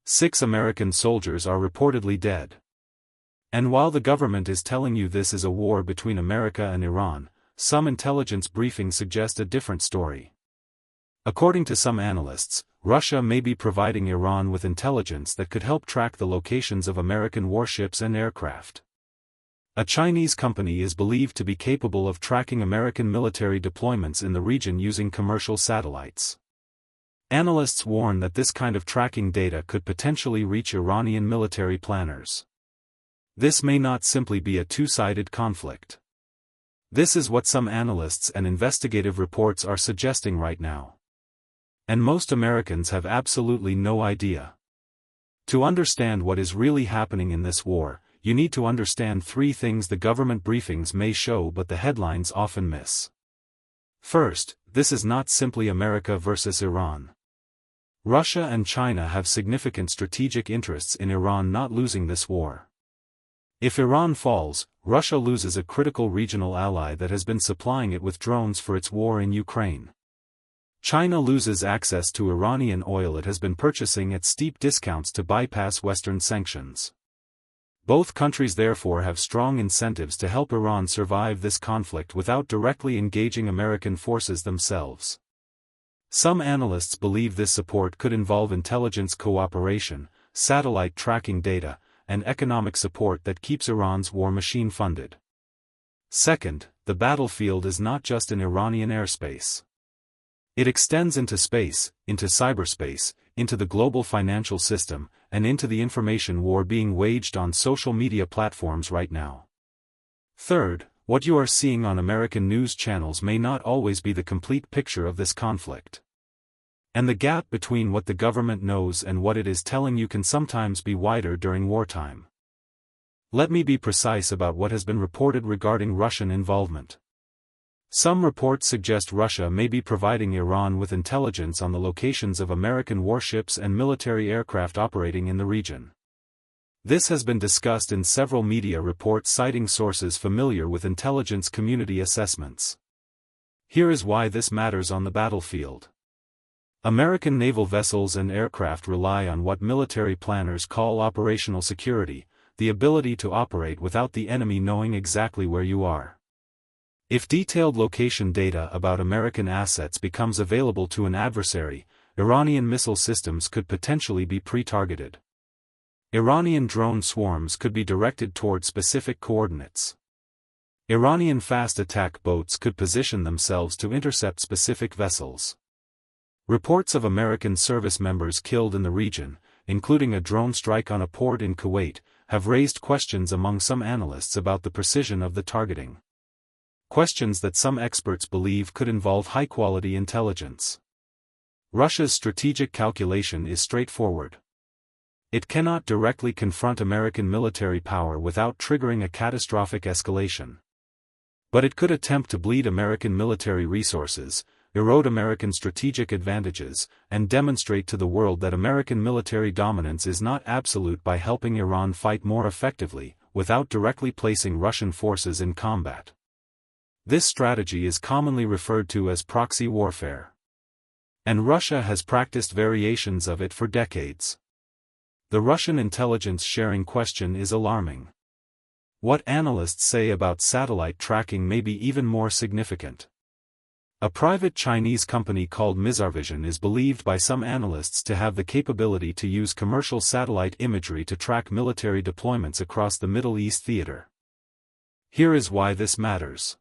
6 American soldiers are reportedly dead. And while the government is telling you this is a war between America and Iran, some intelligence briefings suggest a different story. According to some analysts, Russia may be providing Iran with intelligence that could help track the locations of American warships and aircraft. A Chinese company is believed to be capable of tracking American military deployments in the region using commercial satellites. Analysts warn that this kind of tracking data could potentially reach Iranian military planners. This may not simply be a two-sided conflict. This is what some analysts and investigative reports are suggesting right now. And most Americans have absolutely no idea. To understand what is really happening in this war, you need to understand 3 things the government briefings may show but the headlines often miss. First, this is not simply America versus Iran. Russia and China have significant strategic interests in Iran not losing this war. If Iran falls, Russia loses a critical regional ally that has been supplying it with drones for its war in Ukraine. China loses access to Iranian oil it has been purchasing at steep discounts to bypass Western sanctions. Both countries therefore have strong incentives to help Iran survive this conflict without directly engaging American forces themselves. Some analysts believe this support could involve intelligence cooperation, satellite tracking data, and economic support that keeps Iran's war machine funded. Second, the battlefield is not just in Iranian airspace. It extends into space, into cyberspace, into the global financial system, and into the information war being waged on social media platforms right now. Third, what you are seeing on American news channels may not always be the complete picture of this conflict. And the gap between what the government knows and what it is telling you can sometimes be wider during wartime. Let me be precise about what has been reported regarding Russian involvement. Some reports suggest Russia may be providing Iran with intelligence on the locations of American warships and military aircraft operating in the region. This has been discussed in several media reports citing sources familiar with intelligence community assessments. Here is why this matters on the battlefield. American naval vessels and aircraft rely on what military planners call operational security, the ability to operate without the enemy knowing exactly where you are. If detailed location data about American assets becomes available to an adversary, Iranian missile systems could potentially be pre-targeted. Iranian drone swarms could be directed toward specific coordinates. Iranian fast attack boats could position themselves to intercept specific vessels. Reports of American service members killed in the region, including a drone strike on a port in Kuwait, have raised questions among some analysts about the precision of the targeting. Questions that some experts believe could involve high-quality intelligence. Russia's strategic calculation is straightforward. It cannot directly confront American military power without triggering a catastrophic escalation. But it could attempt to bleed American military resources, erode American strategic advantages, and demonstrate to the world that American military dominance is not absolute by helping Iran fight more effectively, without directly placing Russian forces in combat. This strategy is commonly referred to as proxy warfare. And Russia has practiced variations of it for decades. The Russian intelligence sharing question is alarming. What analysts say about satellite tracking may be even more significant. A private Chinese company called Mizarvision is believed by some analysts to have the capability to use commercial satellite imagery to track military deployments across the Middle East theater. Here is why this matters.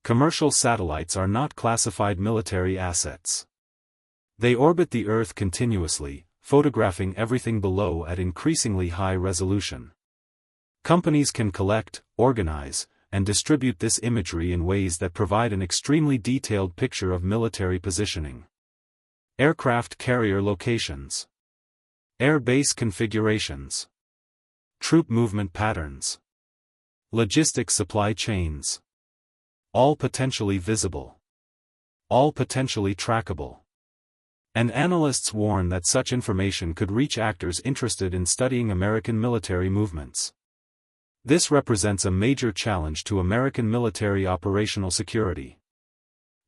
Commercial satellites are not classified military assets. They orbit the Earth continuously, photographing everything below at increasingly high resolution. Companies can collect, organize, and distribute this imagery in ways that provide an extremely detailed picture of military positioning. Aircraft carrier locations. Air base configurations. Troop movement patterns. Logistics supply chains. All potentially visible. All potentially trackable. And analysts warn that such information could reach actors interested in studying American military movements. This represents a major challenge to American military operational security.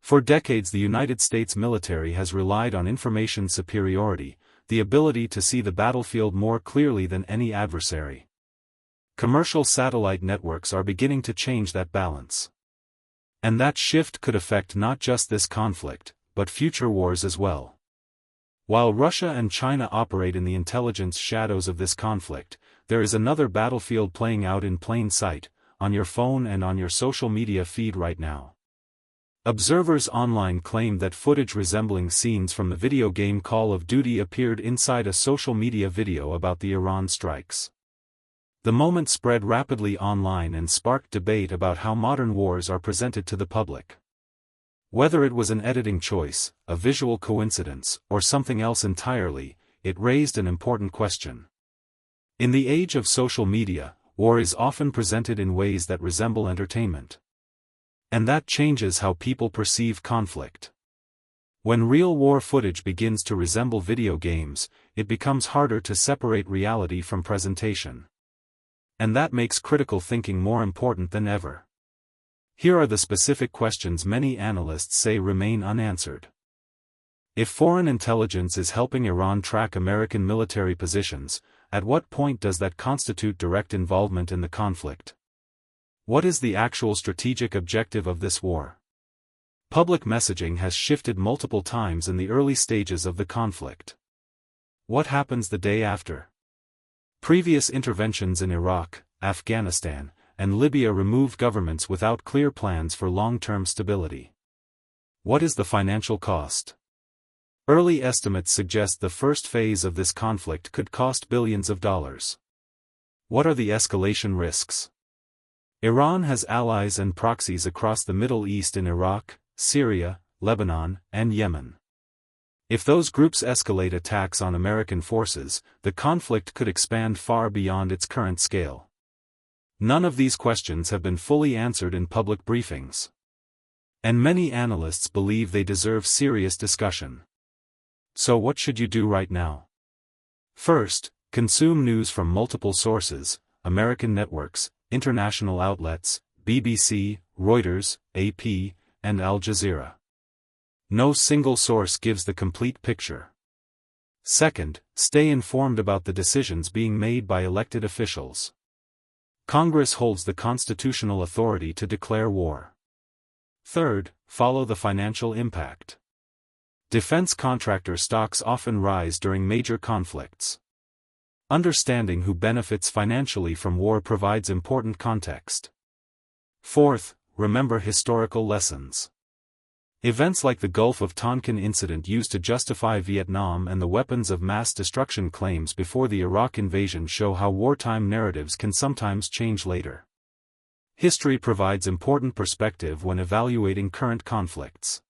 For decades the United States military has relied on information superiority, the ability to see the battlefield more clearly than any adversary. Commercial satellite networks are beginning to change that balance. And that shift could affect not just this conflict, but future wars as well. While Russia and China operate in the intelligence shadows of this conflict, there is another battlefield playing out in plain sight, on your phone and on your social media feed right now. Observers online claim that footage resembling scenes from the video game Call of Duty appeared inside a social media video about the Iran strikes. The moment spread rapidly online and sparked debate about how modern wars are presented to the public. Whether it was an editing choice, a visual coincidence, or something else entirely, it raised an important question. In the age of social media, war is often presented in ways that resemble entertainment. And that changes how people perceive conflict. When real war footage begins to resemble video games, it becomes harder to separate reality from presentation. And that makes critical thinking more important than ever. Here are the specific questions many analysts say remain unanswered. If foreign intelligence is helping Iran track American military positions, at what point does that constitute direct involvement in the conflict? What is the actual strategic objective of this war? Public messaging has shifted multiple times in the early stages of the conflict. What happens the day after? Previous interventions in Iraq, Afghanistan, and Libya removed governments without clear plans for long-term stability. What is the financial cost? Early estimates suggest the first phase of this conflict could cost billions of dollars. What are the escalation risks? Iran has allies and proxies across the Middle East in Iraq, Syria, Lebanon, and Yemen. If those groups escalate attacks on American forces, the conflict could expand far beyond its current scale. None of these questions have been fully answered in public briefings. And many analysts believe they deserve serious discussion. So what should you do right now? First, consume news from multiple sources, American networks, international outlets, BBC, Reuters, AP, and Al Jazeera. No single source gives the complete picture. Second, stay informed about the decisions being made by elected officials. Congress holds the constitutional authority to declare war. Third, follow the financial impact. Defense contractor stocks often rise during major conflicts. Understanding who benefits financially from war provides important context. Fourth, remember historical lessons. Events like the Gulf of Tonkin incident used to justify Vietnam and the weapons of mass destruction claims before the Iraq invasion show how wartime narratives can sometimes change later. History provides important perspective when evaluating current conflicts.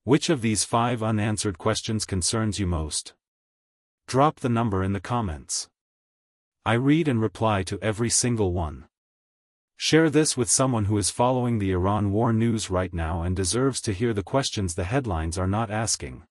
Which of these 5 unanswered questions concerns you most? Drop the number in the comments. I read and reply to every single one. Share this with someone who is following the Iran war news right now and deserves to hear the questions the headlines are not asking.